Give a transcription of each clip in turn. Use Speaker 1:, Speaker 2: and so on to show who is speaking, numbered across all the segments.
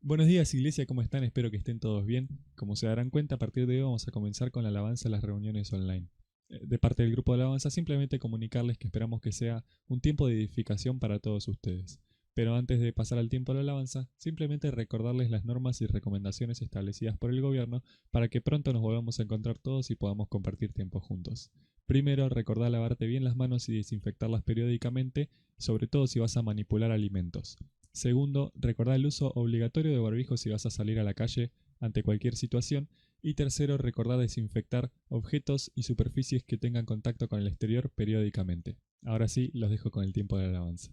Speaker 1: Buenos días, iglesia, ¿cómo están? Espero que estén todos bien. Como se darán cuenta, a partir de hoy vamos a comenzar con la alabanza a las reuniones online. De parte del grupo de alabanza, simplemente comunicarles que esperamos que sea un tiempo de edificación para todos ustedes. Pero antes de pasar al tiempo de la alabanza, simplemente recordarles las normas y recomendaciones establecidas por el gobierno para que pronto nos volvamos a encontrar todos y podamos compartir tiempo juntos. Primero, recordá lavarte bien las manos y desinfectarlas periódicamente, sobre todo si vas a manipular alimentos. Segundo, recordá el uso obligatorio de barbijo si vas a salir a la calle ante cualquier situación. Y tercero, recordá desinfectar objetos y superficies que tengan contacto con el exterior periódicamente. Ahora sí, los dejo con el tiempo de la alabanza.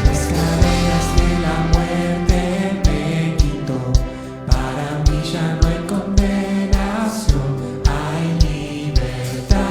Speaker 2: Las cadenas de la muerte me quitó, para mí ya no hay condenación, hay libertad.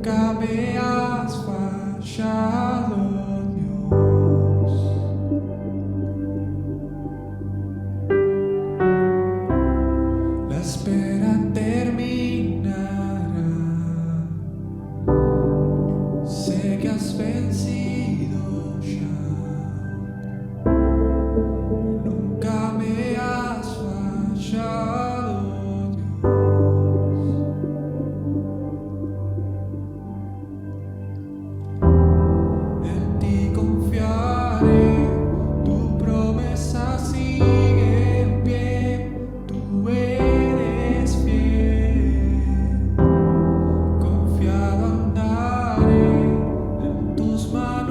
Speaker 2: Nunca me has fallado, Dios. La espera terminará. Sé que has vencido ya. Nunca me has fallado, Dios. En ti confiaré, tu promesa sigue en pie, tú eres fiel. Confiado andaré en tus manos.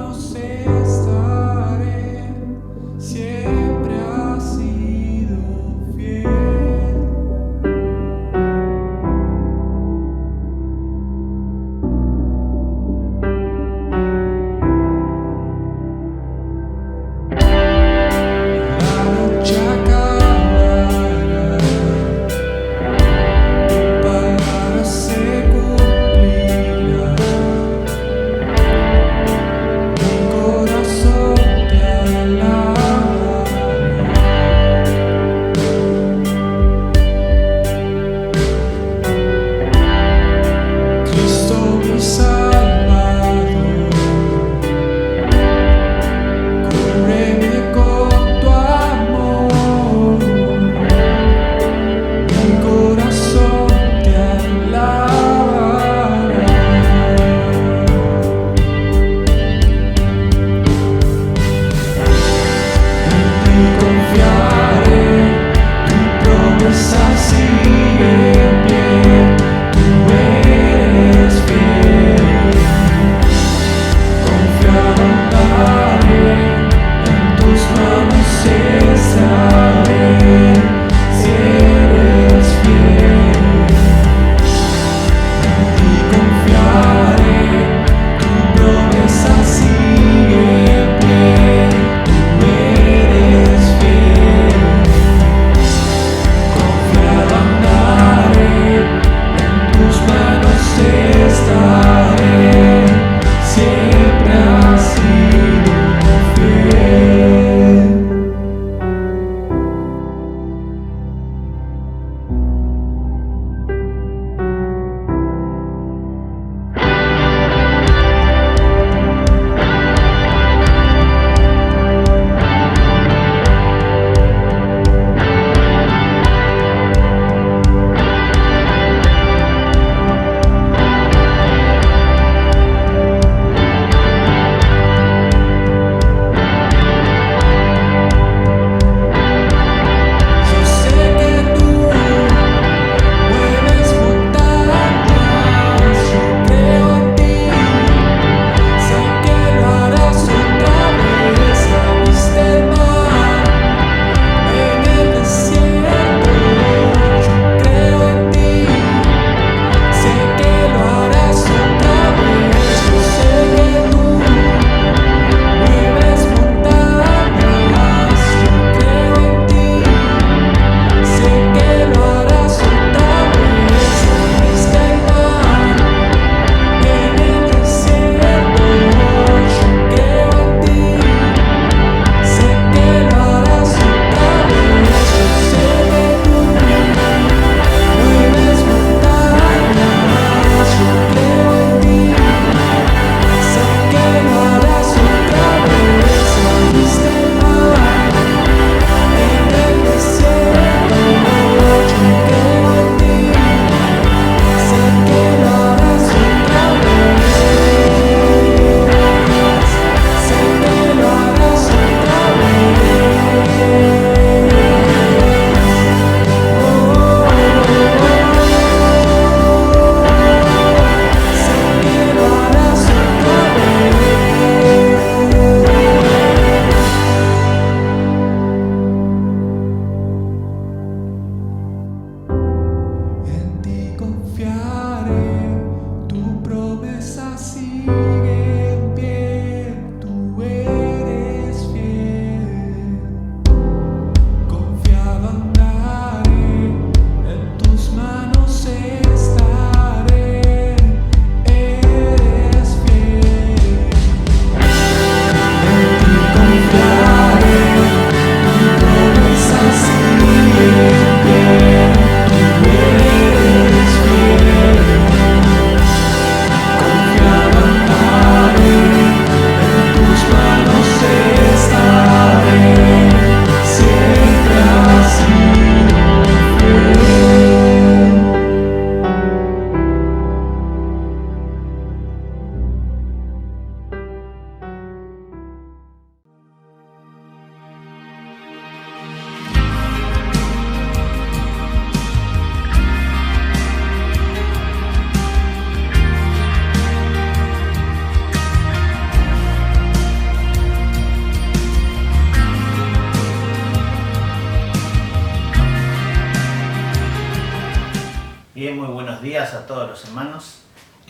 Speaker 3: días a todos los hermanos.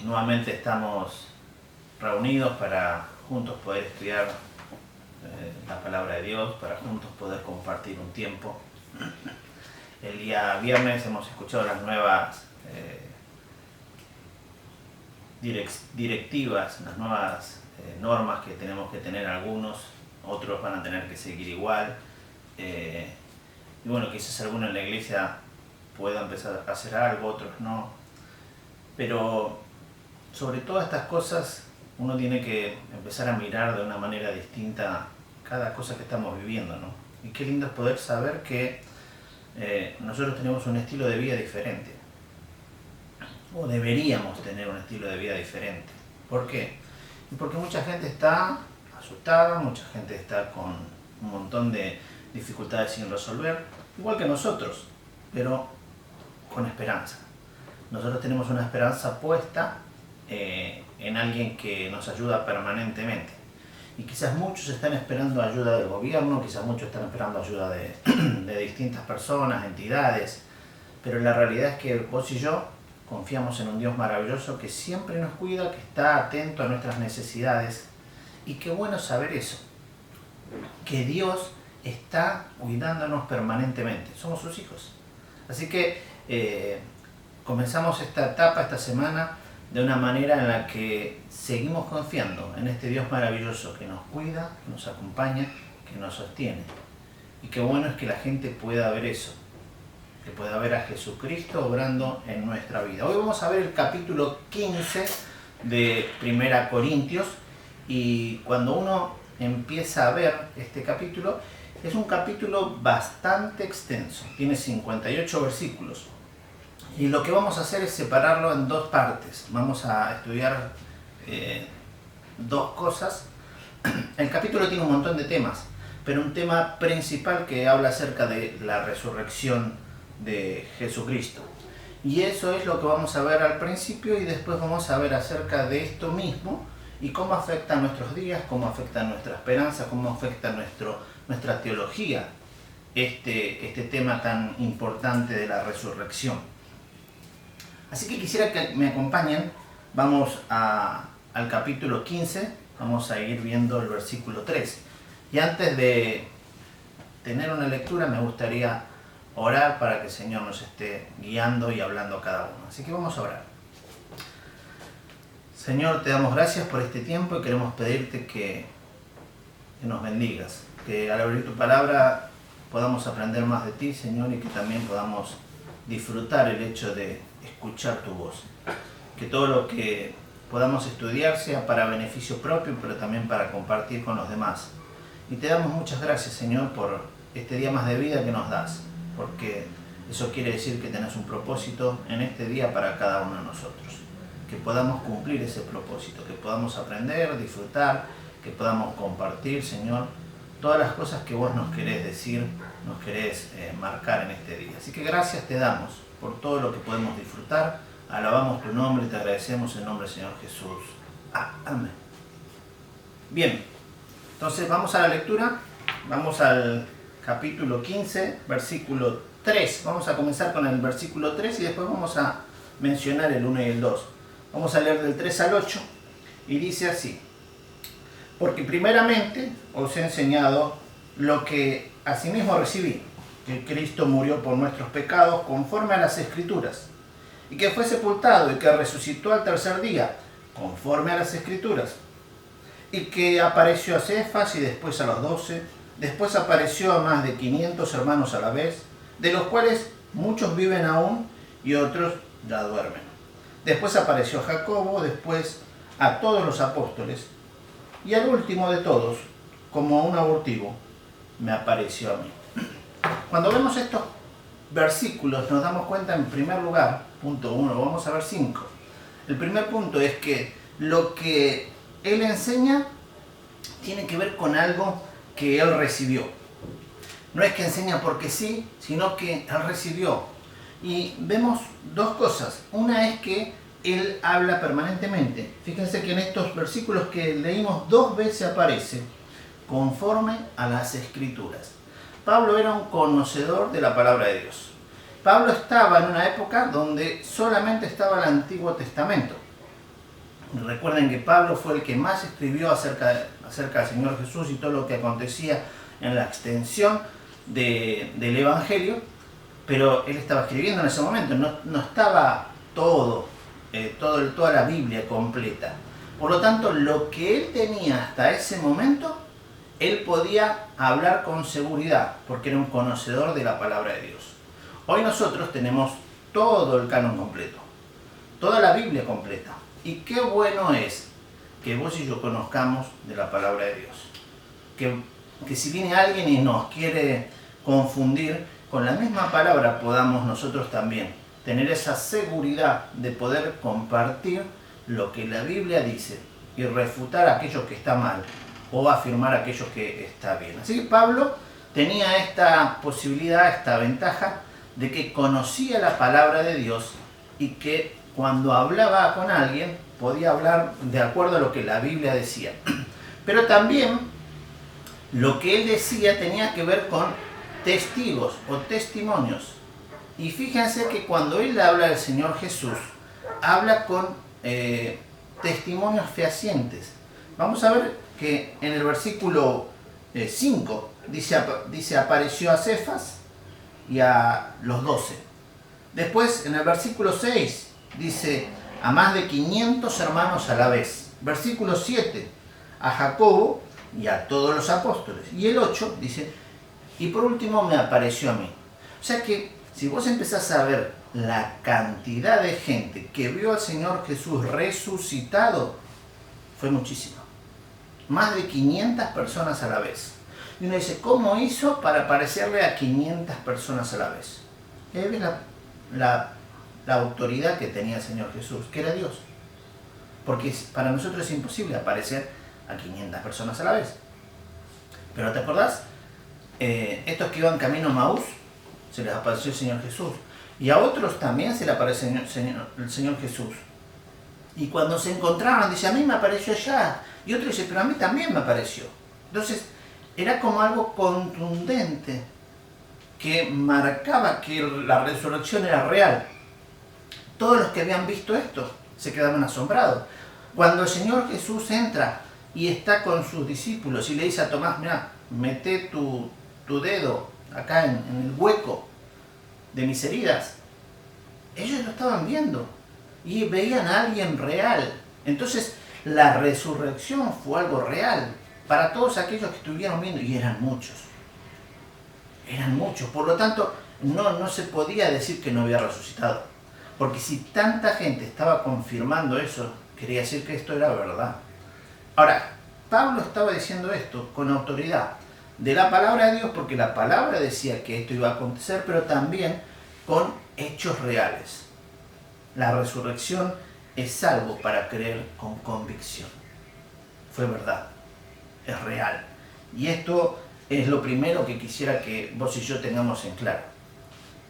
Speaker 3: Nuevamente estamos reunidos para juntos poder estudiar la palabra de Dios, para juntos poder compartir un tiempo. El día viernes hemos escuchado las nuevas directivas, las nuevas normas que tenemos que tener algunos, otros van a tener que seguir igual. Y bueno, quizás algunos en la iglesia pueda empezar a hacer algo, otros no. Pero sobre todas estas cosas uno tiene que empezar a mirar de una manera distinta cada cosa que estamos viviendo, ¿no? Y qué lindo es poder saber que nosotros tenemos un estilo de vida diferente. O deberíamos tener un estilo de vida diferente. ¿Por qué? Porque mucha gente está asustada, mucha gente está con un montón de dificultades sin resolver, igual que nosotros, pero con esperanza. Nosotros tenemos una esperanza puesta en alguien que nos ayuda permanentemente. Y quizás muchos están esperando ayuda del gobierno, quizás muchos están esperando ayuda de distintas personas, entidades, pero la realidad es que vos y yo confiamos en un Dios maravilloso que siempre nos cuida, que está atento a nuestras necesidades. Y qué bueno saber eso, que Dios está cuidándonos permanentemente. Somos sus hijos. Así que comenzamos esta etapa, esta semana, de una manera en la que seguimos confiando en este Dios maravilloso que nos cuida, que nos acompaña, que nos sostiene. Y qué bueno es que la gente pueda ver eso, que pueda ver a Jesucristo obrando en nuestra vida. Hoy vamos a ver el capítulo 15 de 1 Corintios, y cuando uno empieza a ver este capítulo, es un capítulo bastante extenso, tiene 58 versículos. Y lo que vamos a hacer es separarlo en dos partes. Vamos a estudiar dos cosas. El capítulo tiene un montón de temas, pero un tema principal que habla acerca de la resurrección de Jesucristo. Y eso es lo que vamos a ver al principio, y después vamos a ver acerca de esto mismo y cómo afecta a nuestros días, cómo afecta a nuestra esperanza, cómo afecta a nuestra teología este tema tan importante de la resurrección. Así que quisiera que me acompañen. Vamos al capítulo 15, vamos a ir viendo el versículo 3. Y antes de tener una lectura me gustaría orar para que el Señor nos esté guiando y hablando a cada uno. Así que vamos a orar. Señor, te damos gracias por este tiempo y queremos pedirte que nos bendigas, que al abrir tu palabra podamos aprender más de ti, Señor, y que también podamos disfrutar el hecho de escuchar tu voz. Que todo lo que podamos estudiar sea para beneficio propio, pero también para compartir con los demás. Y te damos muchas gracias, Señor, por este día más de vida que nos das, porque eso quiere decir que tenés un propósito en este día para cada uno de nosotros. Que podamos cumplir ese propósito, que podamos aprender, disfrutar, que podamos compartir, Señor, todas las cosas que vos nos querés decir, nos querés marcar en este día. Así que gracias te damos por todo lo que podemos disfrutar. Alabamos tu nombre y te agradecemos en nombre del Señor Jesús. Amén. Bien, entonces vamos a la lectura. Vamos al capítulo 15, versículo 3. Vamos a comenzar con el versículo 3 y después vamos a mencionar el 1 y el 2. Vamos a leer del 3 al 8 y dice así: porque primeramente os he enseñado lo que asimismo recibí, que Cristo murió por nuestros pecados conforme a las Escrituras, y que fue sepultado y que resucitó al tercer día conforme a las Escrituras, y que apareció a Cefas y después a los 12, después apareció a más de 500 hermanos a la vez, de los cuales muchos viven aún y otros ya duermen. Después apareció a Jacobo, después a todos los apóstoles, y al último de todos, como a un abortivo, me apareció a mí. Cuando vemos estos versículos nos damos cuenta, en primer lugar, punto 1, vamos a ver 5. El primer punto es que lo que él enseña tiene que ver con algo que él recibió. No es que enseña porque sí, sino que él recibió. Y vemos dos cosas. Una es que él habla permanentemente. Fíjense que en estos versículos que leímos 2 veces aparece conforme a las Escrituras. Pablo era un conocedor de la palabra de Dios. Pablo estaba en una época donde solamente estaba el Antiguo Testamento. Recuerden que Pablo fue el que más escribió acerca del Señor Jesús y todo lo que acontecía en la extensión del Evangelio, pero él estaba escribiendo en ese momento, no estaba toda la Biblia completa. Por lo tanto, lo que él tenía hasta ese momento, él podía hablar con seguridad, porque era un conocedor de la palabra de Dios. Hoy nosotros tenemos todo el canon completo, toda la Biblia completa. Y qué bueno es que vos y yo conozcamos de la palabra de Dios. Que si viene alguien y nos quiere confundir, con la misma palabra podamos nosotros también tener esa seguridad de poder compartir lo que la Biblia dice y refutar aquello que está mal o afirmar aquello que está bien. Así que Pablo tenía esta posibilidad, esta ventaja de que conocía la palabra de Dios y que cuando hablaba con alguien podía hablar de acuerdo a lo que la Biblia decía. Pero también lo que él decía tenía que ver con testigos o testimonios. Y fíjense que cuando él habla del Señor Jesús, habla con testimonios fehacientes. Vamos a ver que en el versículo 5 dice apareció a Cefas y a los 12. Después en el versículo 6 dice a más de 500 hermanos a la vez. Versículo 7 a Jacobo y a todos los apóstoles. Y el 8 dice y por último me apareció a mí. O sea que si vos empezás a ver la cantidad de gente que vio al Señor Jesús resucitado, fue muchísima. Más de 500 personas a la vez. Y uno dice, ¿cómo hizo para aparecerle a 500 personas a la vez? Y ahí ves la autoridad que tenía el Señor Jesús, que era Dios. Porque para nosotros es imposible aparecer a 500 personas a la vez. Pero ¿te acordás? Estos que iban camino a Maús, se les apareció el Señor Jesús. Y a otros también se les aparece el Señor Jesús. Y cuando se encontraban, dice, a mí me apareció allá. Y otro dice, pero a mí también me apareció. Entonces, era como algo contundente que marcaba que la resurrección era real. Todos los que habían visto esto se quedaban asombrados. Cuando el Señor Jesús entra y está con sus discípulos y le dice a Tomás, mira, mete tu dedo acá en el hueco de mis heridas, ellos lo estaban viendo y veían a alguien real. Entonces la resurrección fue algo real para todos aquellos que estuvieron viendo, y eran muchos, por lo tanto no se podía decir que no había resucitado, porque si tanta gente estaba confirmando eso, quería decir que esto era verdad. Ahora, Pablo estaba diciendo esto con autoridad de la palabra de Dios, porque la palabra decía que esto iba a acontecer, pero también con hechos reales. La resurrección es algo para creer con convicción. Fue verdad, es real. Y esto es lo primero que quisiera que vos y yo tengamos en claro,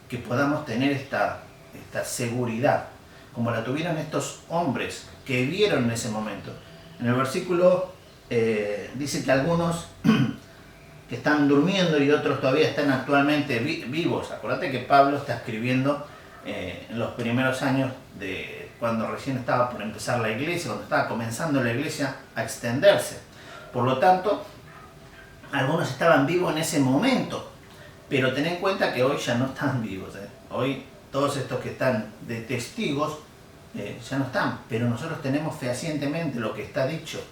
Speaker 3: que podamos tener esta seguridad, como la tuvieron estos hombres que vieron en ese momento. En el versículo dice que algunos que están durmiendo y otros todavía están actualmente vivos. Acordate que Pablo está escribiendo en los primeros años de cuando recién estaba por empezar la iglesia, cuando estaba comenzando la iglesia a extenderse. Por lo tanto, algunos estaban vivos en ese momento, pero ten en cuenta que hoy ya no están vivos. Hoy todos estos que están de testigos ya no están, pero nosotros tenemos fehacientemente lo que está dicho,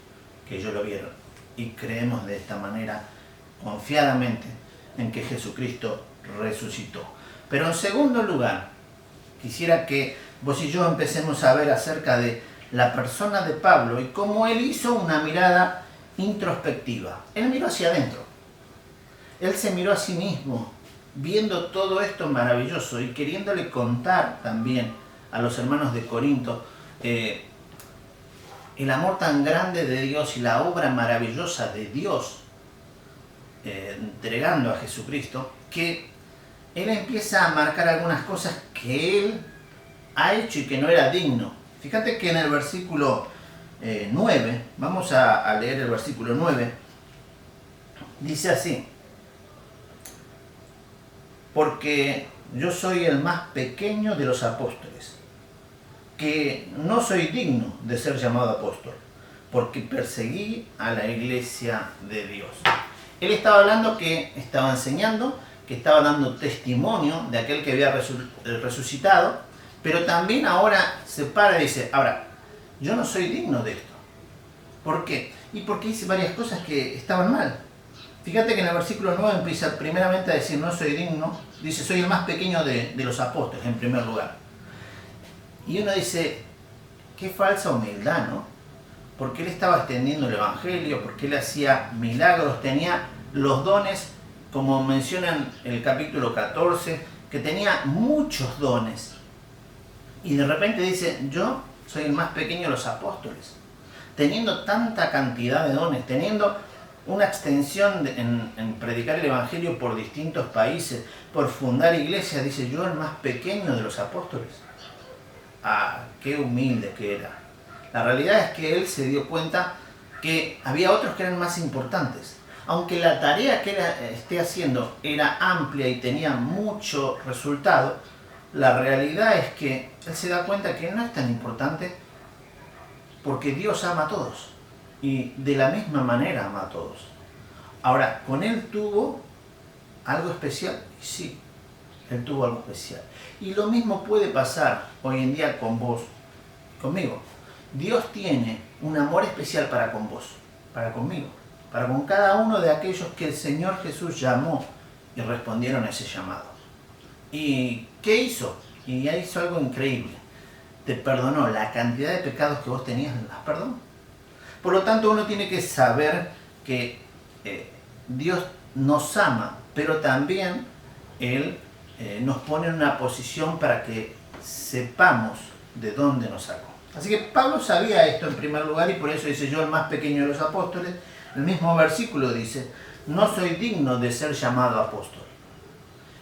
Speaker 3: que ellos lo vieron, y creemos de esta manera confiadamente en que Jesucristo resucitó. Pero en segundo lugar, quisiera que vos y yo empecemos a ver acerca de la persona de Pablo y cómo él hizo una mirada introspectiva. Él miró hacia adentro. Él se miró a sí mismo, viendo todo esto maravilloso y queriéndole contar también a los hermanos de Corinto el amor tan grande de Dios y la obra maravillosa de Dios entregando a Jesucristo, que él empieza a marcar algunas cosas que él ha hecho y que no era digno. Fíjate que en el versículo 9, vamos a leer el versículo 9, dice así: porque yo soy el más pequeño de los apóstoles, que no soy digno de ser llamado apóstol, porque perseguí a la iglesia de Dios. Él estaba hablando que estaba enseñando, que estaba dando testimonio de aquel que había resucitado, pero también ahora se para y dice, ahora, yo no soy digno de esto. ¿Por qué? Y porque hice varias cosas que estaban mal. Fíjate que en el versículo 9 empieza primeramente a decir, no soy digno, dice, soy el más pequeño de los apóstoles, en primer lugar. Y uno dice, qué falsa humildad, ¿no? Porque él estaba extendiendo el evangelio, porque él hacía milagros, tenía los dones, como menciona en el capítulo 14, que tenía muchos dones. Y de repente dice, yo soy el más pequeño de los apóstoles. Teniendo tanta cantidad de dones, teniendo una extensión en predicar el evangelio por distintos países, por fundar iglesias, dice, yo el más pequeño de los apóstoles. Ah, qué humilde que era. La realidad es que él se dio cuenta que había otros que eran más importantes. Aunque la tarea que él esté haciendo era amplia y tenía mucho resultado, la realidad es que él se da cuenta que no es tan importante porque Dios ama a todos y de la misma manera ama a todos. Ahora, con él tuvo algo especial, sí, él tuvo algo especial. Y lo mismo puede pasar hoy en día con vos, conmigo. Dios tiene un amor especial para con vos, para conmigo, para con cada uno de aquellos que el Señor Jesús llamó y respondieron a ese llamado. ¿Y qué hizo? Y ya hizo algo increíble. Te perdonó la cantidad de pecados que vos tenías, las perdonó. Por lo tanto, uno tiene que saber que Dios nos ama, pero también Él nos pone en una posición para que sepamos de dónde nos sacó. Así que Pablo sabía esto en primer lugar y por eso dice, yo el más pequeño de los apóstoles. El mismo versículo dice, no soy digno de ser llamado apóstol.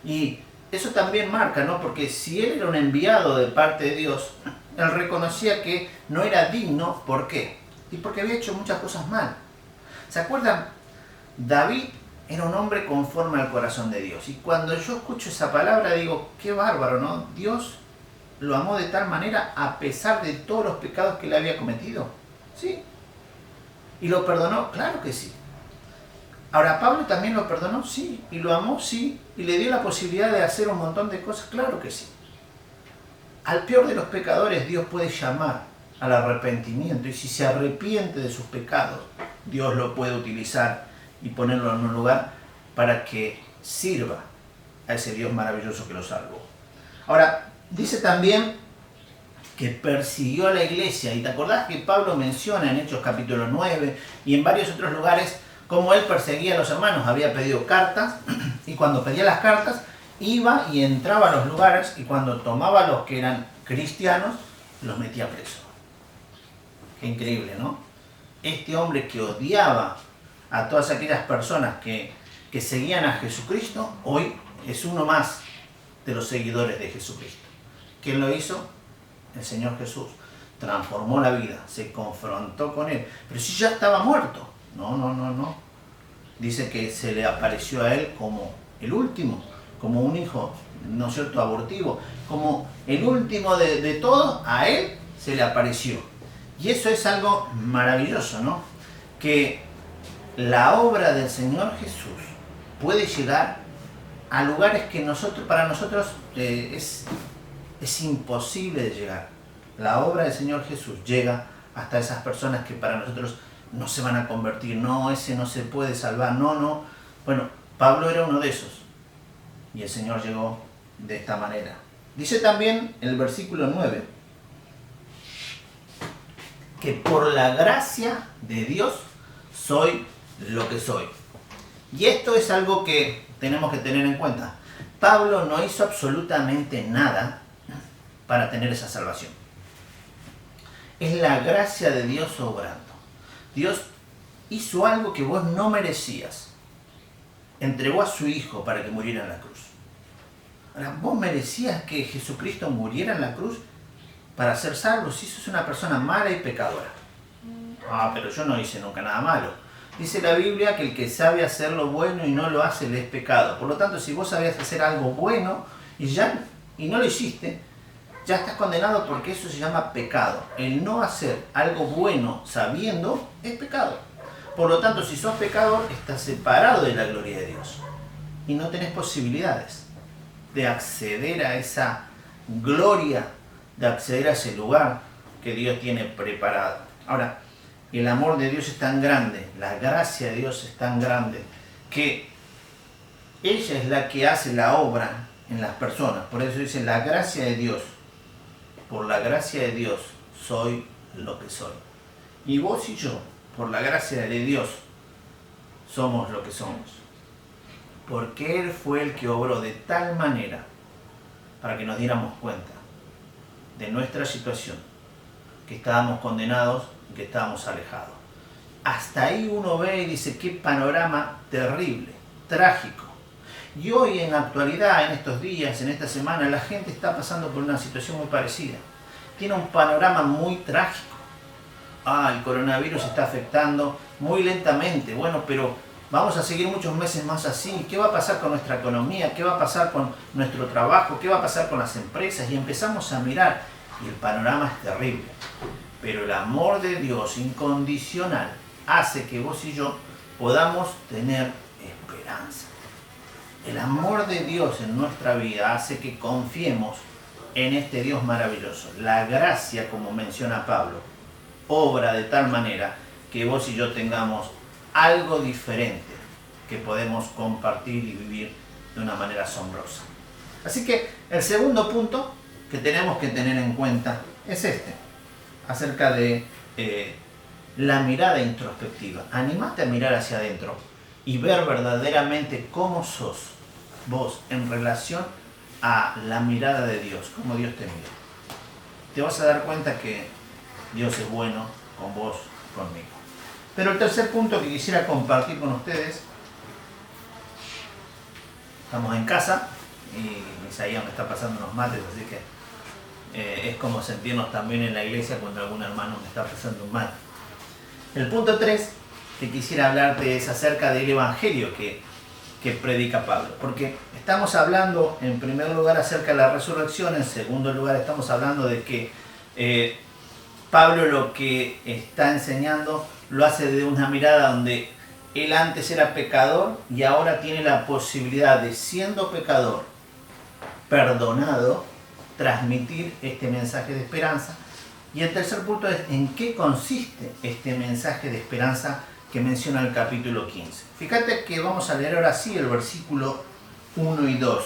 Speaker 3: Y eso también marca, ¿no? Porque si él era un enviado de parte de Dios, él reconocía que no era digno. ¿Por qué? Y porque había hecho muchas cosas mal. ¿Se acuerdan? David era un hombre conforme al corazón de Dios. Y cuando yo escucho esa palabra digo, qué bárbaro, ¿no? Dios lo amó de tal manera a pesar de todos los pecados que él había cometido. ¿Sí? ¿Y lo perdonó? Claro que sí. Ahora, ¿Pablo también lo perdonó? Sí. ¿Y lo amó? Sí. ¿Y le dio la posibilidad de hacer un montón de cosas? Claro que sí. Al peor de los pecadores Dios puede llamar al arrepentimiento y si se arrepiente de sus pecados, Dios lo puede utilizar y ponerlo en un lugar para que sirva a ese Dios maravilloso que lo salvó. Ahora, dice también que persiguió a la iglesia. ¿Y te acordás que Pablo menciona en Hechos capítulo 9 y en varios otros lugares cómo él perseguía a los hermanos? Había pedido cartas y cuando pedía las cartas iba y entraba a los lugares y cuando tomaba a los que eran cristianos los metía presos. Qué increíble, ¿no? Este hombre que odiaba a todas aquellas personas que seguían a Jesucristo, hoy es uno más de los seguidores de Jesucristo. ¿Quién lo hizo? El Señor Jesús. Transformó la vida, se confrontó con él. Pero si ya estaba muerto. No. Dice que se le apareció a él como el último, como un hijo, ¿no es cierto?, abortivo. Como el último de todos, a él se le apareció. Y eso es algo maravilloso, ¿no? Que la obra del Señor Jesús puede llegar a lugares que para nosotros es imposible de llegar. La obra del Señor Jesús llega hasta esas personas que para nosotros no se van a convertir. No, ese no se puede salvar. No. Bueno, Pablo era uno de esos. Y el Señor llegó de esta manera. Dice también el versículo 9 que por la gracia de Dios soy lo que soy. Y esto es algo que tenemos que tener en cuenta. Pablo no hizo absolutamente nada para tener esa salvación. Es la gracia de Dios obrando. Dios hizo algo que vos no merecías. Entregó a su Hijo para que muriera en la cruz. Ahora, ¿vos merecías que Jesucristo muriera en la cruz para ser salvo si sos una persona mala y pecadora? Pero yo no hice nunca nada malo. Dice la Biblia que el que sabe hacer lo bueno y no lo hace le es pecado. Por lo tanto, si vos sabías hacer algo bueno y no lo hiciste, ya estás condenado, porque eso se llama pecado. El no hacer algo bueno sabiendo es pecado. Por lo tanto, si sos pecador, estás separado de la gloria de Dios y no tenés posibilidades de acceder a esa gloria, de acceder a ese lugar que Dios tiene preparado. Ahora, el amor de Dios es tan grande, la gracia de Dios es tan grande, que ella es la que hace la obra en las personas. Por eso dice, la gracia de Dios, por la gracia de Dios soy lo que soy. Y vos y yo, por la gracia de Dios, somos lo que somos. Porque Él fue el que obró de tal manera para que nos diéramos cuenta de nuestra situación, que estábamos condenados y que estábamos alejados. Hasta ahí uno ve y dice, qué panorama terrible, trágico. Y hoy en la actualidad, en estos días, en esta semana, la gente está pasando por una situación muy parecida. Tiene un panorama muy trágico. El coronavirus está afectando muy lentamente. Bueno, pero vamos a seguir muchos meses más así. ¿Qué va a pasar con nuestra economía? ¿Qué va a pasar con nuestro trabajo? ¿Qué va a pasar con las empresas? Y empezamos a mirar y el panorama es terrible. Pero el amor de Dios incondicional hace que vos y yo podamos tener esperanza. El amor de Dios en nuestra vida hace que confiemos en este Dios maravilloso. La gracia, como menciona Pablo, obra de tal manera que vos y yo tengamos algo diferente que podemos compartir y vivir de una manera asombrosa. Así que el segundo punto que tenemos que tener en cuenta es este, acerca de la mirada introspectiva. Animate a mirar hacia adentro y ver verdaderamente cómo sos vos en relación a la mirada de Dios, cómo Dios te mira. Te vas a dar cuenta que Dios es bueno con vos, conmigo. Pero el tercer punto que quisiera compartir con ustedes, estamos en casa y Isaías me está pasando unos mates, así que es como sentirnos también en la iglesia cuando algún hermano me está pasando un mate. El punto 3 que quisiera hablarte es acerca del evangelio que predica Pablo, porque estamos hablando en primer lugar acerca de la resurrección, en segundo lugar estamos hablando de que Pablo lo que está enseñando lo hace de una mirada donde él antes era pecador y ahora tiene la posibilidad de, siendo pecador, perdonado, transmitir este mensaje de esperanza. Y el tercer punto es en qué consiste este mensaje de esperanza que menciona el capítulo 15. Fíjate que vamos a leer ahora sí el versículo 1 y 2.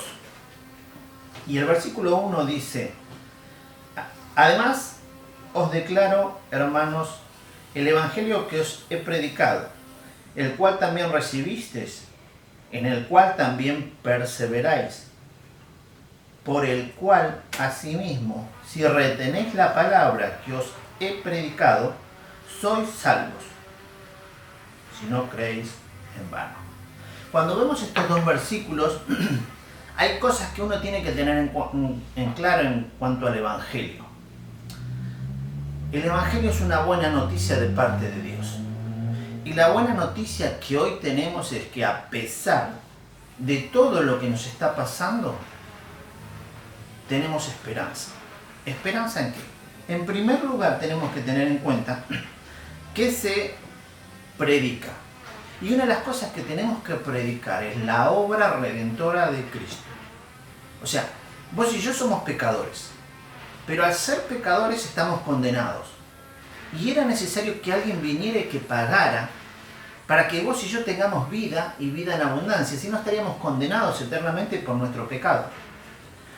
Speaker 3: Y el versículo 1 dice, además os declaro, hermanos, el evangelio que os he predicado, el cual también recibisteis, en el cual también perseveráis, por el cual asimismo, si retenéis la palabra que os he predicado, sois salvos, si no creéis en vano. Cuando vemos estos dos versículos, hay cosas que uno tiene que tener en claro en cuanto al evangelio. El evangelio es una buena noticia de parte de Dios. Y la buena noticia que hoy tenemos es que a pesar de todo lo que nos está pasando, tenemos esperanza. ¿Esperanza en qué? En primer lugar tenemos que tener en cuenta que se predica. Y una de las cosas que tenemos que predicar es la obra redentora de Cristo. O sea, vos y yo somos pecadores, pero al ser pecadores estamos condenados. Y era necesario que alguien viniera y que pagara para que vos y yo tengamos vida y vida en abundancia, si no estaríamos condenados eternamente por nuestro pecado.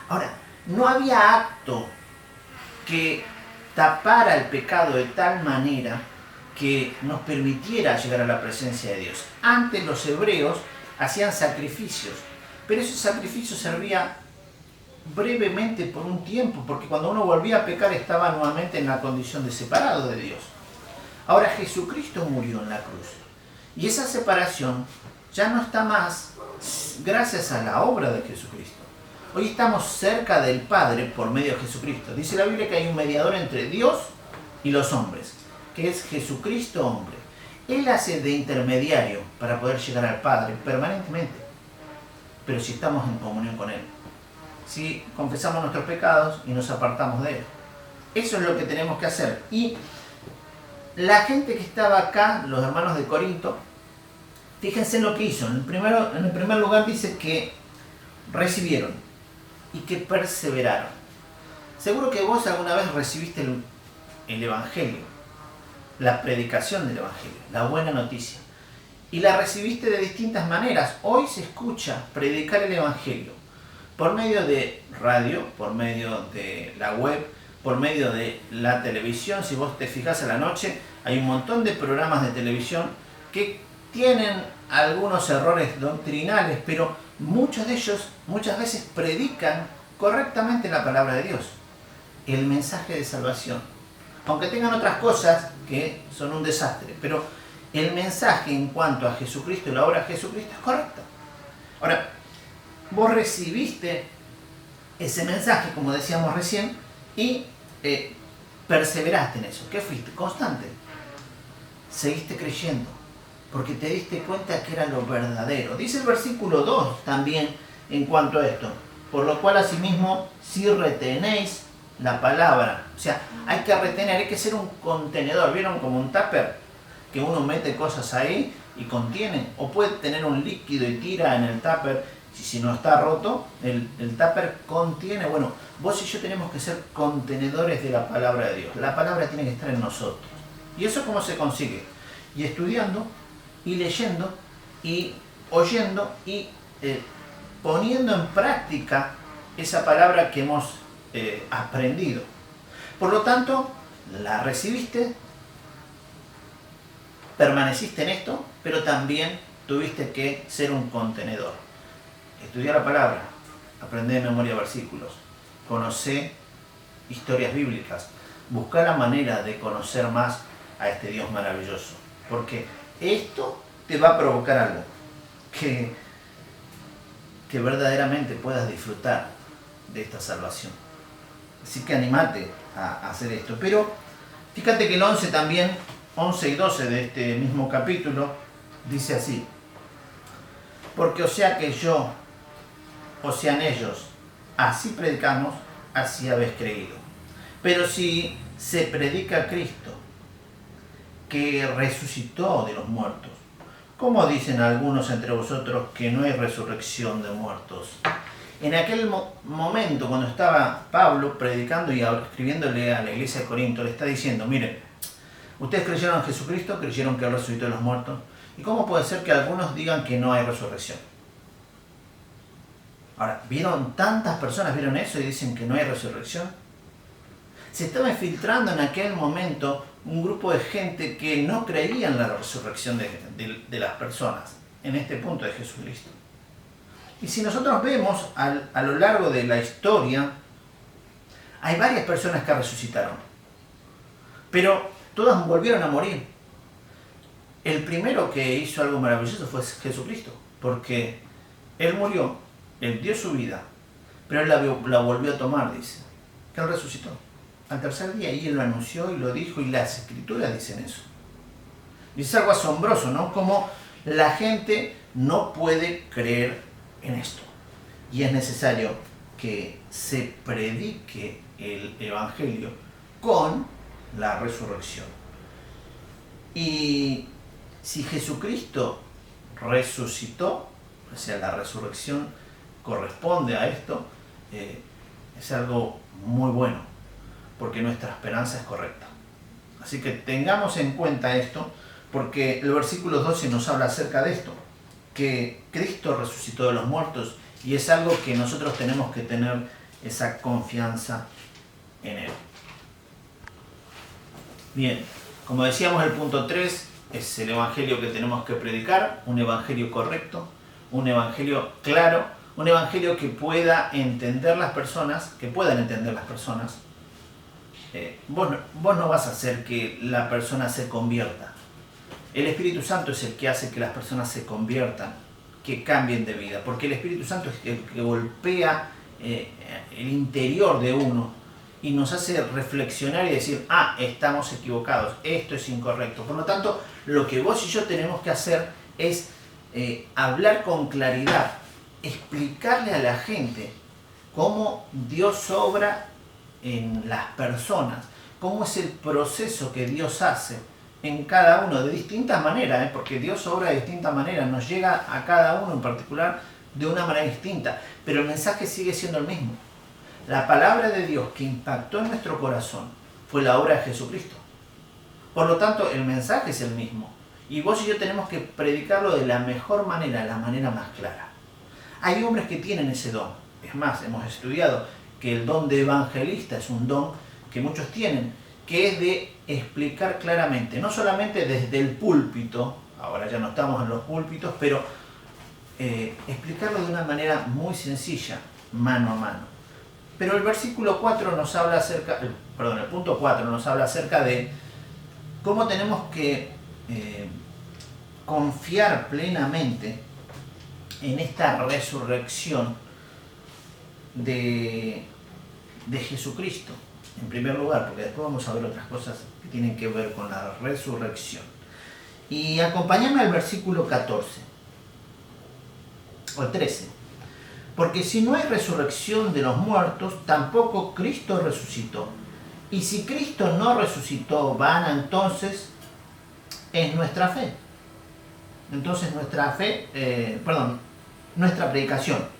Speaker 3: Ahora, no había acto que tapara el pecado de tal manera que nos permitiera llegar a la presencia de Dios. Antes los hebreos hacían sacrificios, pero ese sacrificio servía brevemente por un tiempo, porque cuando uno volvía a pecar estaba nuevamente en la condición de separado de Dios. Ahora Jesucristo murió en la cruz y esa separación ya no está más gracias a la obra de Jesucristo. Hoy estamos cerca del Padre por medio de Jesucristo. Dice la Biblia que hay un mediador entre Dios y los hombres, que es Jesucristo hombre. Él hace de intermediario para poder llegar al Padre permanentemente, pero si estamos en comunión con Él. si confesamos nuestros pecados y nos apartamos de Él. Eso es lo que tenemos que hacer. Y la gente que estaba acá, los hermanos de Corinto, fíjense en lo que hizo. En el primer lugar dice que recibieron y que perseveraron. Seguro que vos alguna vez recibiste el Evangelio, la predicación del Evangelio, la buena noticia. Y la recibiste de distintas maneras. Hoy se escucha predicar el Evangelio por medio de radio, por medio de la web, por medio de la televisión. Si vos te fijás a la noche, hay un montón de programas de televisión que tienen algunos errores doctrinales, pero muchos de ellos muchas veces predican correctamente la palabra de Dios, el mensaje de salvación. Aunque tengan otras cosas que son un desastre, pero el mensaje en cuanto a Jesucristo y la obra de Jesucristo es correcta. Ahora, vos recibiste ese mensaje, como decíamos recién, y perseveraste en eso. ¿Qué fuiste? Constante. Seguiste creyendo, porque te diste cuenta que era lo verdadero. Dice el versículo 2 también en cuanto a esto. Por lo cual, asimismo, si retenéis la palabra. O sea, hay que retener, hay que ser un contenedor. ¿Vieron? Como un tupper, que uno mete cosas ahí y contiene. O puede tener un líquido y tira en el tupper. Si no está roto, el tupper contiene. Bueno, vos y yo tenemos que ser contenedores de la palabra de Dios. La palabra tiene que estar en nosotros. ¿Y eso cómo se consigue? Y estudiando, y leyendo, y oyendo, y poniendo en práctica esa palabra que hemos aprendido. Por lo tanto, la recibiste, permaneciste en esto, pero también tuviste que ser un contenedor. Estudiar la palabra, aprender de memoria versículos, conocer historias bíblicas, buscar la manera de conocer más a este Dios maravilloso. Porque esto te va a provocar algo, que verdaderamente puedas disfrutar de esta salvación. Así que animate a hacer esto. Pero fíjate que el 11 también, 11 y 12 de este mismo capítulo, dice así: porque o sea que yo, o sean ellos, así predicamos, así habéis creído. Pero si se predica a Cristo, que resucitó de los muertos, ¿cómo dicen algunos entre vosotros que no hay resurrección de muertos? En aquel momento, cuando estaba Pablo predicando y escribiéndole a la iglesia de Corinto, le está diciendo: miren, ustedes creyeron en Jesucristo, creyeron que Él resucitó de los muertos, ¿y cómo puede ser que algunos digan que no hay resurrección? Ahora, tantas personas vieron eso y dicen que no hay resurrección. Se estaba infiltrando en aquel momento un grupo de gente que no creía en la resurrección de las personas, en este punto de Jesucristo. Y si nosotros vemos a lo largo de la historia, hay varias personas que resucitaron, pero todas volvieron a morir. El primero que hizo algo maravilloso fue Jesucristo, porque Él murió, Él dio su vida, pero Él la volvió a tomar, dice, que Él resucitó al tercer día, y Él lo anunció y lo dijo, y las Escrituras dicen eso. Y es algo asombroso, ¿no? Como la gente no puede creer en esto. Y es necesario que se predique el Evangelio con la resurrección. Y si Jesucristo resucitó, o sea, la resurrección corresponde a esto, es algo muy bueno, porque nuestra esperanza es correcta. Así que tengamos en cuenta esto, porque el versículo 12 nos habla acerca de esto, que Cristo resucitó de los muertos, y es algo que nosotros tenemos que tener esa confianza en Él. Bien, como decíamos, el punto 3 es el evangelio que tenemos que predicar, un evangelio correcto, un evangelio claro, un evangelio que puedan entender las personas. Vos no vas a hacer que la persona se convierta. El Espíritu Santo es el que hace que las personas se conviertan, que cambien de vida, porque el Espíritu Santo es el que golpea el interior de uno y nos hace reflexionar y decir: estamos equivocados, esto es incorrecto. Por lo tanto, lo que vos y yo tenemos que hacer es hablar con claridad, explicarle a la gente cómo Dios obra en las personas, cómo es el proceso que Dios hace en cada uno, de distintas maneras, porque Dios obra de distintas maneras, nos llega a cada uno en particular de una manera distinta, pero el mensaje sigue siendo el mismo. La palabra de Dios que impactó en nuestro corazón fue la obra de Jesucristo. Por lo tanto, el mensaje es el mismo. Y vos y yo tenemos que predicarlo de la mejor manera, la manera más clara. Hay hombres que tienen ese don. Es más, hemos estudiado que el don de evangelista es un don que muchos tienen, que es de explicar claramente, no solamente desde el púlpito, ahora ya no estamos en los púlpitos, pero explicarlo de una manera muy sencilla, mano a mano. Pero el versículo 4 nos habla acerca, el punto 4 nos habla acerca de cómo tenemos que confiar plenamente en esta resurrección de Jesucristo, en primer lugar, porque después vamos a ver otras cosas que tienen que ver con la resurrección. Y acompáñame al versículo 14 o 13. Porque si no hay resurrección de los muertos, tampoco Cristo resucitó. Y si Cristo no resucitó, vana entonces es nuestra fe. Entonces nuestra predicación.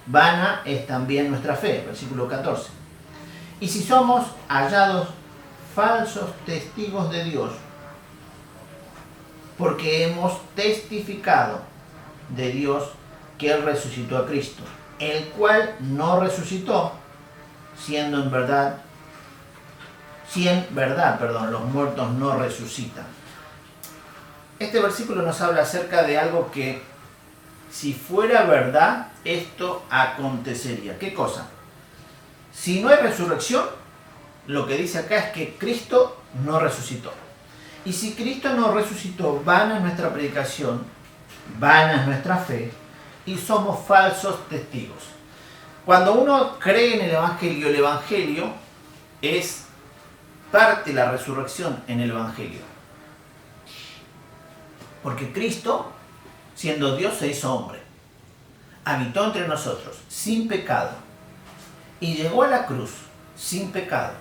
Speaker 3: Vana es también nuestra fe, versículo 14. Y si somos hallados falsos testigos de Dios, porque hemos testificado de Dios que Él resucitó a Cristo, el cual no resucitó, si en verdad, los muertos no resucitan. Este versículo nos habla acerca de algo que, si fuera verdad, esto acontecería. ¿Qué cosa? Si no hay resurrección, lo que dice acá es que Cristo no resucitó. Y si Cristo no resucitó, vana es nuestra predicación, vana es nuestra fe, y somos falsos testigos. Cuando uno cree en el Evangelio es parte de la resurrección en el Evangelio. Porque Cristo, siendo Dios, se hizo hombre, habitó entre nosotros sin pecado, y llegó a la cruz sin pecado,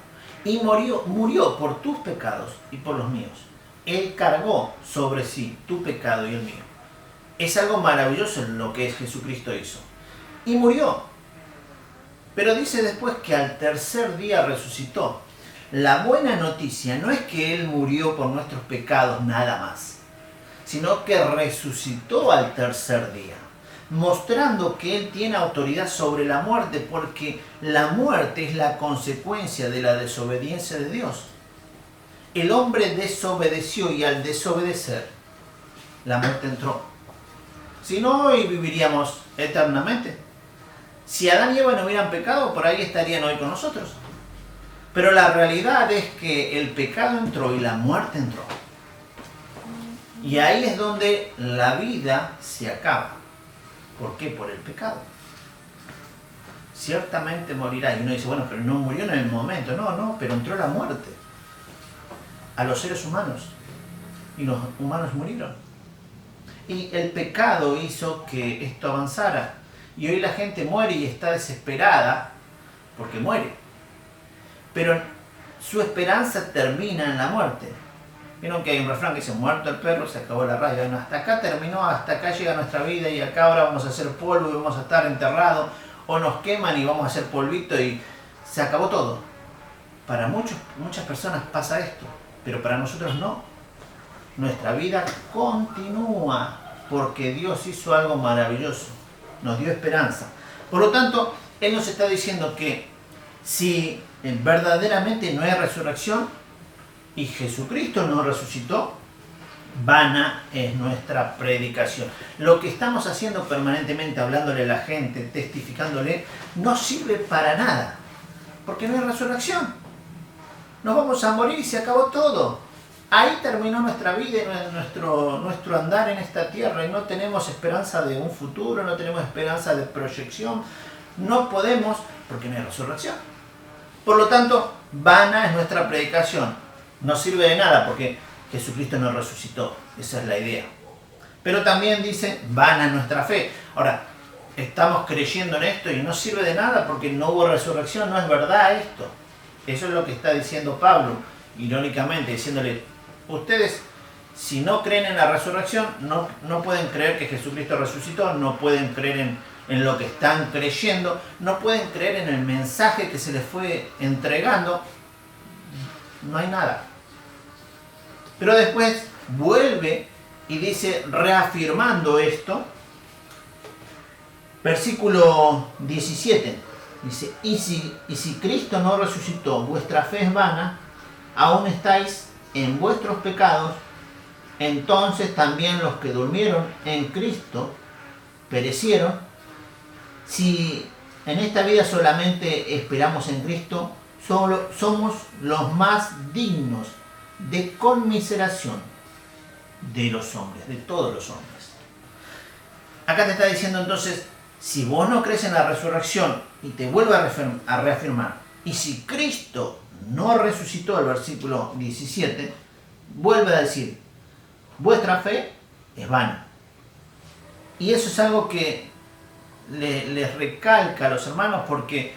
Speaker 3: y murió por tus pecados y por los míos. Él cargó sobre sí tu pecado y el mío. Es algo maravilloso lo que Jesucristo hizo. Y murió. Pero dice después que al tercer día resucitó. La buena noticia no es que Él murió por nuestros pecados nada más, sino que resucitó al tercer día, mostrando que Él tiene autoridad sobre la muerte, porque la muerte es la consecuencia de la desobediencia de Dios. El hombre desobedeció y al desobedecer, la muerte entró. Si no, hoy viviríamos eternamente. Si Adán y Eva no hubieran pecado, por ahí estarían hoy con nosotros. Pero la realidad es que el pecado entró y la muerte entró. Y ahí es donde la vida se acaba. ¿Por qué? Por el pecado. Ciertamente morirá. Y uno dice, bueno, pero no murió en el momento. No, pero entró la muerte a los seres humanos. Y los humanos murieron. Y el pecado hizo que esto avanzara. Y hoy la gente muere y está desesperada porque muere. Pero su esperanza termina en la muerte. Vieron que hay un refrán que dice, muerto el perro, se acabó la rabia. Bueno, hasta acá terminó, hasta acá llega nuestra vida y acá ahora vamos a hacer polvo y vamos a estar enterrados. O nos queman y vamos a hacer polvito y se acabó todo. Para muchas personas pasa esto, pero para nosotros no. Nuestra vida continúa porque Dios hizo algo maravilloso, nos dio esperanza. Por lo tanto, Él nos está diciendo que si verdaderamente no hay resurrección y Jesucristo no resucitó, vana es nuestra predicación. Lo que estamos haciendo permanentemente, hablándole a la gente, testificándole, no sirve para nada, porque no hay resurrección. Nos vamos a morir y se acabó todo. Ahí terminó nuestra vida y nuestro andar en esta tierra y no tenemos esperanza de un futuro, no tenemos esperanza de proyección, no podemos porque no hay resurrección. Por lo tanto, vana es nuestra predicación, no sirve de nada porque Jesucristo no resucitó, esa es la idea. Pero también dice, vana es nuestra fe. Ahora, estamos creyendo en esto y no sirve de nada porque no hubo resurrección, no es verdad esto. Eso es lo que está diciendo Pablo, irónicamente, diciéndole, ustedes si no creen en la resurrección, no pueden creer que Jesucristo resucitó, no pueden creer en lo que están creyendo, no pueden creer en el mensaje que se les fue entregando, no hay nada. Pero después vuelve y dice, reafirmando esto, versículo 17, dice, y si Cristo no resucitó, vuestra fe es vana, aún estáis en vuestros pecados, entonces también los que durmieron en Cristo perecieron. Si en esta vida solamente esperamos en Cristo, solo somos los más dignos de conmiseración de los hombres, de todos los hombres. Acá te está diciendo entonces, si vos no crees en la resurrección, y te vuelve a reafirmar, y si Cristo no resucitó, el versículo 17, vuelve a decir, vuestra fe es vana. Y eso es algo que les recalca a los hermanos, porque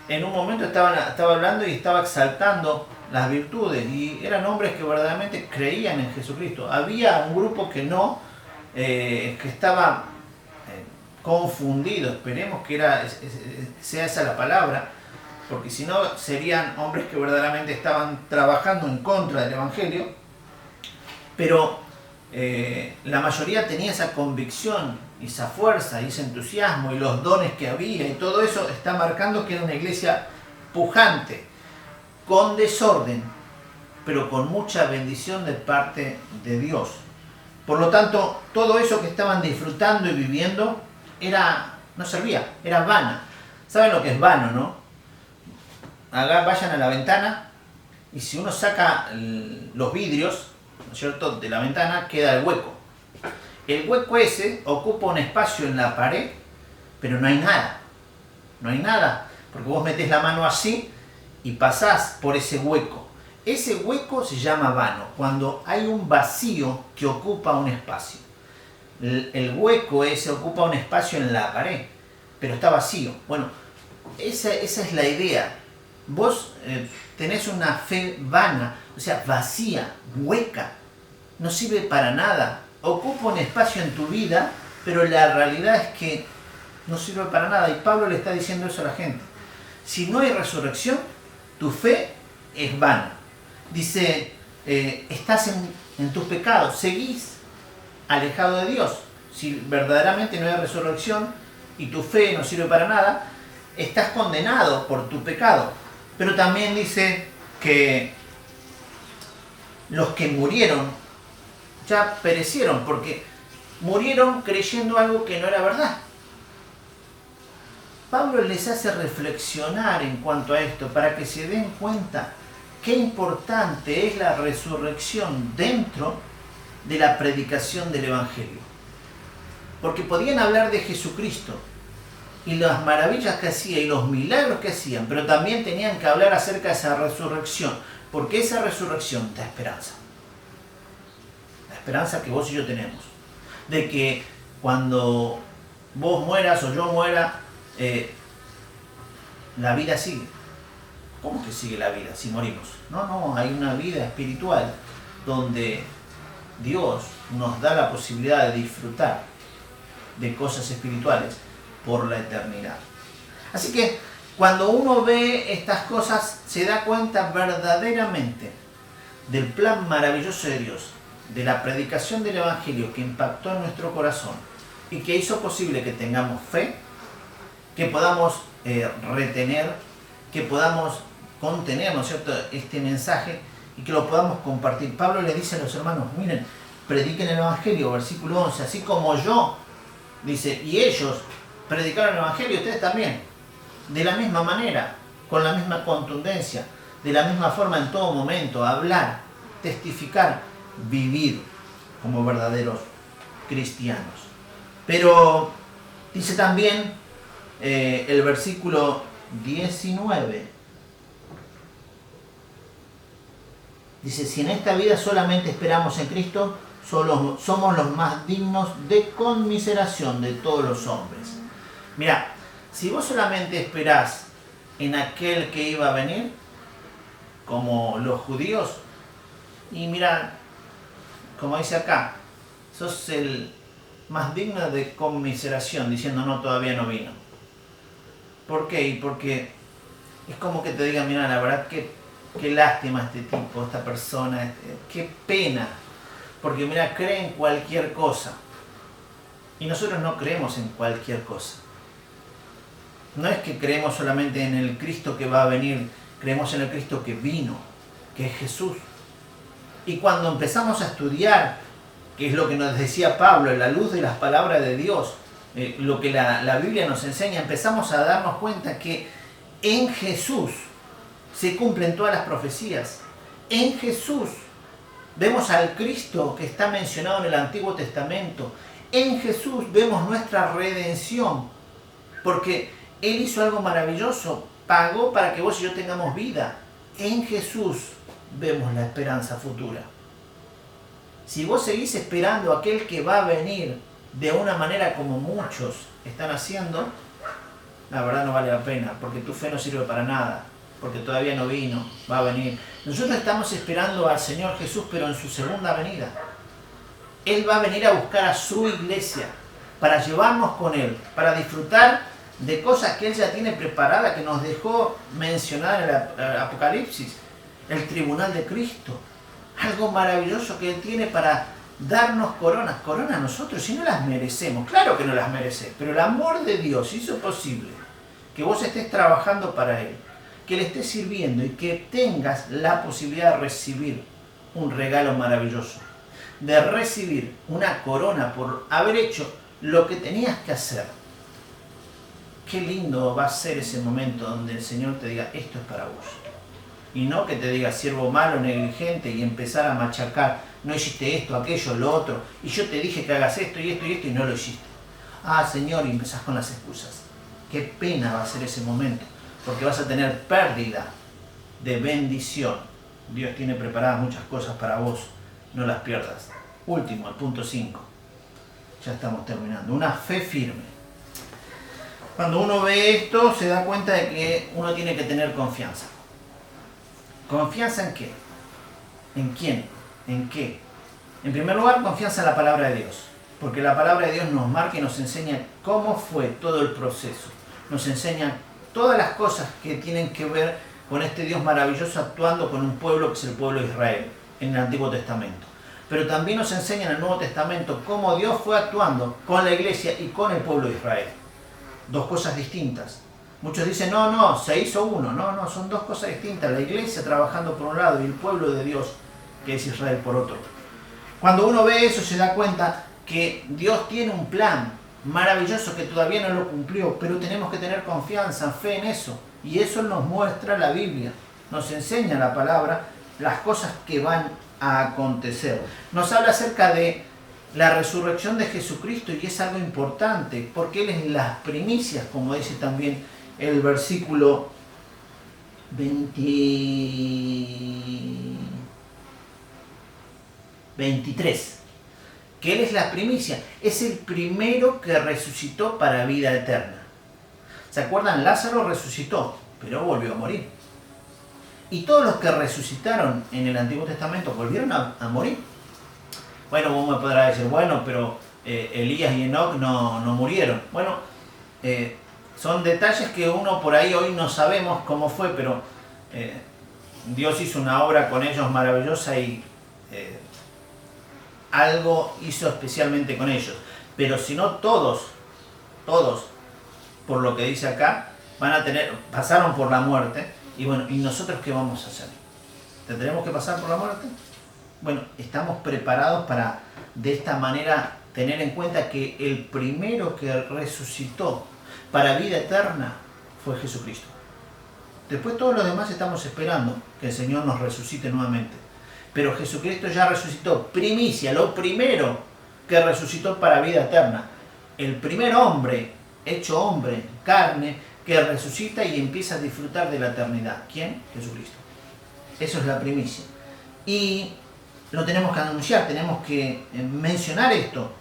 Speaker 3: en un momento estaba hablando y estaba exaltando las virtudes, y eran hombres que verdaderamente creían en Jesucristo. Había un grupo que no, que estaba confundido, esperemos que sea esa la palabra, porque si no serían hombres que verdaderamente estaban trabajando en contra del Evangelio, pero la mayoría tenía esa convicción, y esa fuerza, y ese entusiasmo, y los dones que había, y todo eso está marcando que era una iglesia pujante, con desorden, pero con mucha bendición de parte de Dios. Por lo tanto, todo eso que estaban disfrutando y viviendo no servía, era vana. ¿Saben lo que es vano, no? Acá vayan a la ventana y si uno saca los vidrios, ¿no es cierto?, de la ventana, queda el hueco. El hueco ese ocupa un espacio en la pared, pero no hay nada. No hay nada, porque vos metés la mano así y pasás por ese hueco. Ese hueco se llama vano, cuando hay un vacío que ocupa un espacio. El hueco ese ocupa un espacio en la pared, pero está vacío. Bueno, esa es la idea. Vos tenés una fe vana, o sea, vacía, hueca, no sirve para nada. Ocupa un espacio en tu vida, pero la realidad es que no sirve para nada. Y Pablo le está diciendo eso a la gente. Si no hay resurrección, tu fe es vana. Dice, estás en tus pecados, seguís alejado de Dios. Si verdaderamente no hay resurrección y tu fe no sirve para nada, estás condenado por tu pecado. Pero también dice que los que murieron ya perecieron, porque murieron creyendo algo que no era verdad. Pablo les hace reflexionar en cuanto a esto, para que se den cuenta qué importante es la resurrección dentro de la predicación del Evangelio. Porque podían hablar de Jesucristo y las maravillas que hacía y los milagros que hacían, pero también tenían que hablar acerca de esa resurrección, porque esa resurrección da esperanza. La esperanza que vos y yo tenemos, de que cuando vos mueras o yo muera, la vida sigue. ¿Cómo que sigue la vida si morimos? No, hay una vida espiritual donde Dios nos da la posibilidad de disfrutar de cosas espirituales por la eternidad. Así que cuando uno ve estas cosas, se da cuenta verdaderamente del plan maravilloso de Dios, de la predicación del Evangelio que impactó en nuestro corazón y que hizo posible que tengamos fe, que podamos retener, que podamos contener, ¿no es cierto?, este mensaje y que lo podamos compartir. Pablo le dice a los hermanos, miren, prediquen el Evangelio, versículo 11, así como yo, dice, y ellos predicaron el Evangelio, ustedes también, de la misma manera, con la misma contundencia, de la misma forma en todo momento, hablar, testificar, vivir como verdaderos cristianos. Pero dice también el versículo 19, dice, si en esta vida solamente esperamos en Cristo, somos los más dignos de conmiseración de todos los hombres. Mira, si vos solamente esperás en aquel que iba a venir, como los judíos, y mira, como dice acá, sos el más digno de conmiseración, diciendo no, todavía no vino. ¿Por qué? Porque es como que te digan, mira, la verdad que qué lástima este tipo, esta persona, qué pena. Porque mira, cree en cualquier cosa. Y nosotros no creemos en cualquier cosa. No es que creemos solamente en el Cristo que va a venir, creemos en el Cristo que vino, que es Jesús. Y cuando empezamos a estudiar, que es lo que nos decía Pablo, en la luz de las palabras de Dios, lo que la Biblia nos enseña, empezamos a darnos cuenta que en Jesús se cumplen todas las profecías. En Jesús vemos al Cristo que está mencionado en el Antiguo Testamento. En Jesús vemos nuestra redención, porque Él hizo algo maravilloso, pagó para que vos y yo tengamos vida. En Jesús vemos la esperanza futura. Si vos seguís esperando a aquel que va a venir de una manera como muchos están haciendo, la verdad no vale la pena, porque tu fe no sirve para nada, porque todavía no vino, va a venir. Nosotros estamos esperando al Señor Jesús, pero en su segunda venida. Él va a venir a buscar a su iglesia, para llevarnos con Él, para disfrutar de cosas que Él ya tiene preparadas, que nos dejó mencionar en el Apocalipsis, el tribunal de Cristo. Algo maravilloso que Él tiene para darnos coronas a nosotros, si no las merecemos. Claro que no las merecemos, pero el amor de Dios hizo posible que vos estés trabajando para Él, que le estés sirviendo y que tengas la posibilidad de recibir un regalo maravilloso, de recibir una corona por haber hecho lo que tenías que hacer. Qué lindo va a ser ese momento donde el Señor te diga, esto es para vos. Y no que te diga siervo malo, negligente, y empezar a machacar, no hiciste esto, aquello, lo otro, y yo te dije que hagas esto y esto y esto y no lo hiciste. Ah, Señor, y empezás con las excusas. Qué pena va a ser ese momento, porque vas a tener pérdida de bendición. Dios tiene preparadas muchas cosas para vos, no las pierdas. Último, el punto 5. Ya estamos terminando. Una fe firme. Cuando uno ve esto, se da cuenta de que uno tiene que tener confianza. ¿Confianza en qué? ¿En quién? ¿En qué? En primer lugar, confianza en la palabra de Dios. Porque la palabra de Dios nos marca y nos enseña cómo fue todo el proceso. Nos enseña todas las cosas que tienen que ver con este Dios maravilloso actuando con un pueblo que es el pueblo de Israel en el Antiguo Testamento. Pero también nos enseña en el Nuevo Testamento cómo Dios fue actuando con la iglesia y con el pueblo de Israel. Dos cosas distintas. Muchos dicen, no, se hizo uno. No, son dos cosas distintas. La iglesia trabajando por un lado y el pueblo de Dios, que es Israel, por otro. Cuando uno ve eso, se da cuenta que Dios tiene un plan maravilloso que todavía no lo cumplió, pero tenemos que tener confianza, fe en eso. Y eso nos muestra la Biblia. Nos enseña la palabra las cosas que van a acontecer. Nos habla acerca de la resurrección de Jesucristo y es algo importante porque Él es las primicias, como dice también el versículo 23, que Él es la primicia, es el primero que resucitó para vida eterna. ¿Se acuerdan? Lázaro resucitó, pero volvió a morir. Y todos los que resucitaron en el Antiguo Testamento volvieron a morir. Bueno, vos me podrás decir, bueno, pero Elías y Enoc no murieron. Bueno, son detalles que uno por ahí hoy no sabemos cómo fue, pero Dios hizo una obra con ellos maravillosa y algo hizo especialmente con ellos. Pero si no todos, por lo que dice acá, pasaron por la muerte. Y bueno, ¿y nosotros qué vamos a hacer? ¿Tendremos que pasar por la muerte? Bueno, estamos preparados para, de esta manera, tener en cuenta que el primero que resucitó para vida eterna fue Jesucristo. Después todos los demás estamos esperando que el Señor nos resucite nuevamente. Pero Jesucristo ya resucitó, primicia, lo primero que resucitó para vida eterna. El primer hombre, hecho hombre, carne, que resucita y empieza a disfrutar de la eternidad. ¿Quién? Jesucristo. Eso es la primicia. Y lo tenemos que anunciar, tenemos que mencionar esto.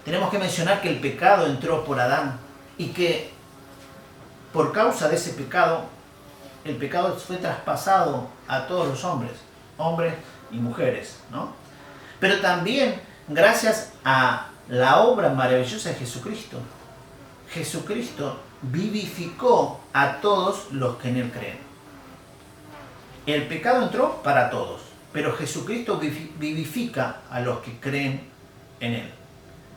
Speaker 3: Tenemos que mencionar que el pecado entró por Adán y que por causa de ese pecado, el pecado fue traspasado a todos los hombres y mujeres, ¿no? Pero también gracias a la obra maravillosa de Jesucristo. Jesucristo vivificó a todos los que en Él creen. El pecado entró para todos, pero Jesucristo vivifica a los que creen en Él.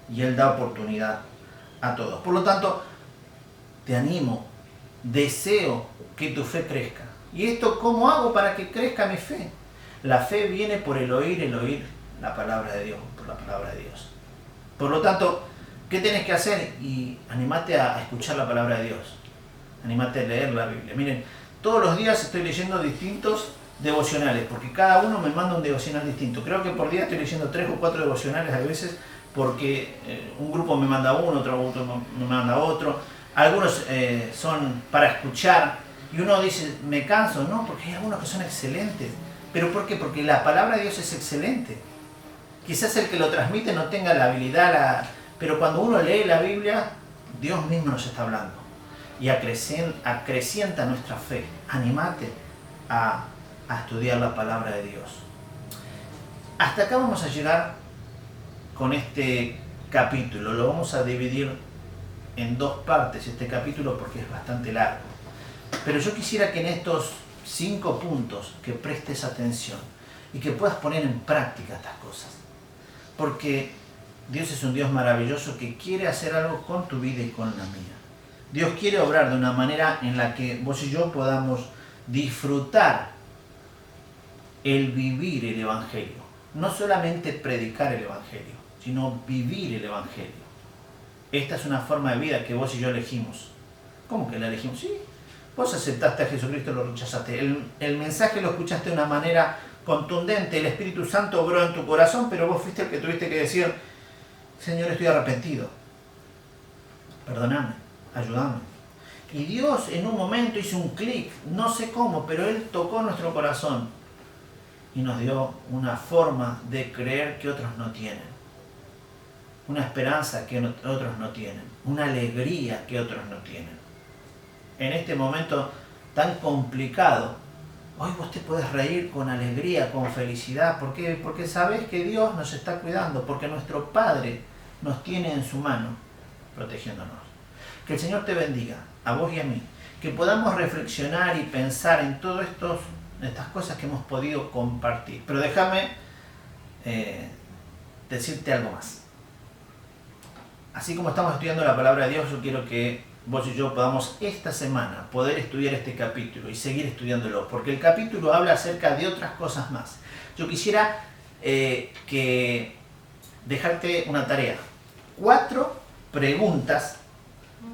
Speaker 3: Y Él da oportunidad a todos. Por lo tanto, te animo, deseo que tu fe crezca. ¿Y esto cómo hago para que crezca mi fe? La fe viene por el oír la palabra de Dios, por la palabra de Dios. Por lo tanto, ¿qué tienes que hacer? Y animate a escuchar la palabra de Dios. Animate a leer la Biblia. Miren, todos los días estoy leyendo distintos devocionales, porque cada uno me manda un devocional distinto. Creo que por día estoy leyendo 3 o 4 devocionales a veces, porque un grupo me manda uno, otro grupo me manda otro. Algunos son para escuchar, y uno dice, me canso, no, porque hay algunos que son excelentes. ¿Pero por qué? Porque la palabra de Dios es excelente. Quizás el que lo transmite no tenga la habilidad, pero cuando uno lee la Biblia, Dios mismo nos está hablando. Y acrecienta nuestra fe. Anímate a estudiar la palabra de Dios. Hasta acá vamos a llegar con este capítulo. Lo vamos a dividir en 2 partes, este capítulo, porque es bastante largo. Pero yo quisiera que en estos 5 puntos que prestes atención y que puedas poner en práctica estas cosas. Porque Dios es un Dios maravilloso que quiere hacer algo con tu vida y con la mía. Dios quiere obrar de una manera en la que vos y yo podamos disfrutar el vivir el Evangelio. No solamente predicar el Evangelio, sino vivir el Evangelio. Esta es una forma de vida que vos y yo elegimos. ¿Cómo que la elegimos? Sí, vos aceptaste a Jesucristo y lo rechazaste. El mensaje lo escuchaste de una manera contundente, el Espíritu Santo obró en tu corazón, pero vos fuiste el que tuviste que decir, Señor, estoy arrepentido. Perdóname, ayúdame. Y Dios en un momento hizo un clic, no sé cómo, pero Él tocó nuestro corazón y nos dio una forma de creer que otros no tienen. Una esperanza que otros no tienen. Una alegría que otros no tienen. En este momento tan complicado, hoy vos te puedes reír con alegría, con felicidad. ¿Por qué? Porque sabes que Dios nos está cuidando, porque nuestro Padre nos tiene en su mano, protegiéndonos. Que el Señor te bendiga, a vos y a mí. Que podamos reflexionar y pensar en todas estas cosas que hemos podido compartir. Pero déjame decirte algo más. Así como estamos estudiando la palabra de Dios, yo quiero que vos y yo podamos esta semana poder estudiar este capítulo y seguir estudiándolo, porque el capítulo habla acerca de otras cosas más. Yo quisiera dejarte una tarea, 4 preguntas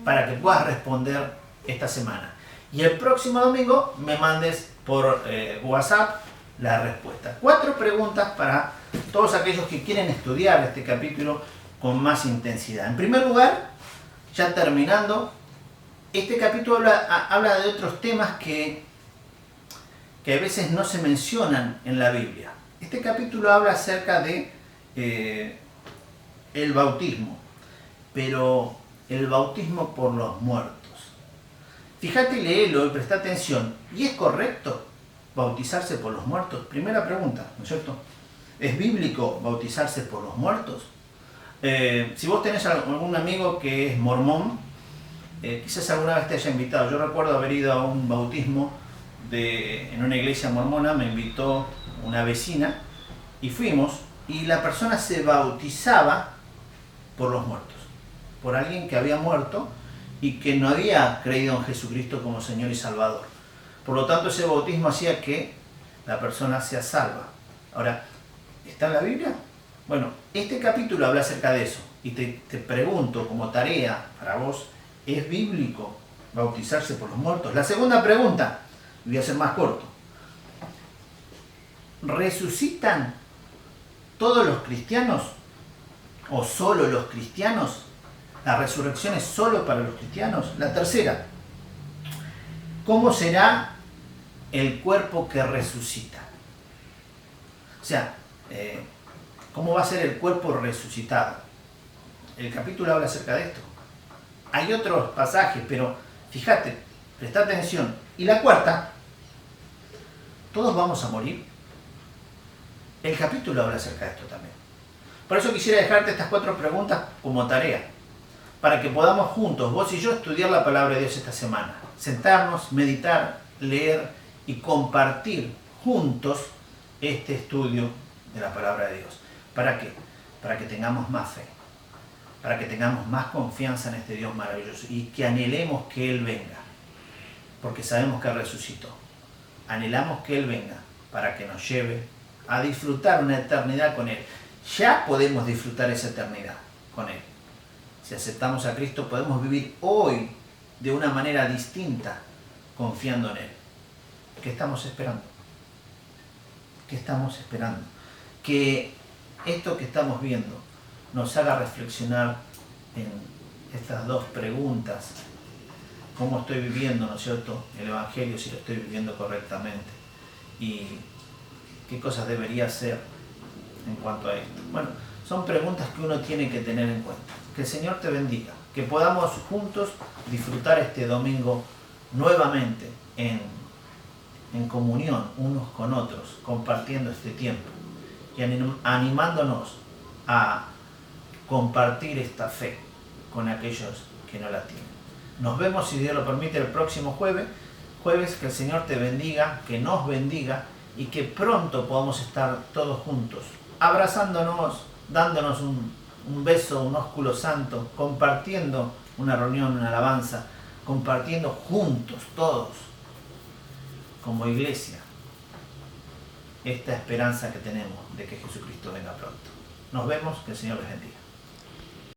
Speaker 3: para que puedas responder esta semana. Y el próximo domingo me mandes por WhatsApp la respuesta. 4 preguntas para todos aquellos que quieren estudiar este capítulo con más intensidad. En primer lugar, ya terminando, este capítulo habla de otros temas que a veces no se mencionan en la Biblia. Este capítulo habla acerca de el bautismo, pero el bautismo por los muertos. Fíjate y léelo y presta atención. ¿Y es correcto bautizarse por los muertos? Primera pregunta, ¿no es cierto? ¿Es bíblico bautizarse por los muertos? Si vos tenés algún amigo que es mormón, quizás alguna vez te haya invitado. Yo recuerdo haber ido a un bautismo en una iglesia mormona, me invitó una vecina y fuimos, y la persona se bautizaba por los muertos, por alguien que había muerto y que no había creído en Jesucristo como Señor y Salvador. Por lo tanto, ese bautismo hacía que la persona sea salva. Ahora, ¿está en la Biblia? Bueno, este capítulo habla acerca de eso, y te pregunto como tarea para vos, ¿es bíblico bautizarse por los muertos? La segunda pregunta, voy a ser más corto. ¿Resucitan todos los cristianos o solo los cristianos? ¿La resurrección es solo para los cristianos? La tercera, ¿cómo será el cuerpo que resucita? O sea, ¿Cómo va a ser el cuerpo resucitado? El capítulo habla acerca de esto. Hay otros pasajes, pero fíjate, presta atención. Y la cuarta, ¿todos vamos a morir? El capítulo habla acerca de esto también. Por eso quisiera dejarte estas 4 preguntas como tarea, para que podamos juntos, vos y yo, estudiar la palabra de Dios esta semana. Sentarnos, meditar, leer y compartir juntos este estudio de la palabra de Dios. ¿Para qué? Para que tengamos más fe, para que tengamos más confianza en este Dios maravilloso y que anhelemos que Él venga, porque sabemos que resucitó. Anhelamos que Él venga para que nos lleve a disfrutar una eternidad con Él. Ya podemos disfrutar esa eternidad con Él. Si aceptamos a Cristo, podemos vivir hoy de una manera distinta, confiando en Él. ¿Qué estamos esperando? ¿Qué estamos esperando? Que esto que estamos viendo nos haga reflexionar en estas 2 preguntas. ¿Cómo estoy viviendo, no es cierto, el Evangelio, si lo estoy viviendo correctamente? ¿Y qué cosas debería hacer en cuanto a esto? Bueno, son preguntas que uno tiene que tener en cuenta. Que el Señor te bendiga, que podamos juntos disfrutar este domingo nuevamente en comunión unos con otros, compartiendo este tiempo y animándonos a compartir esta fe con aquellos que no la tienen. Nos vemos, si Dios lo permite, el próximo jueves. Que el Señor te bendiga, que nos bendiga y que pronto podamos estar todos juntos, abrazándonos, dándonos un beso, un ósculo santo, compartiendo una reunión, una alabanza, compartiendo juntos, todos, como iglesia, esta esperanza que tenemos de que Jesucristo venga pronto. Nos vemos, que el Señor les bendiga.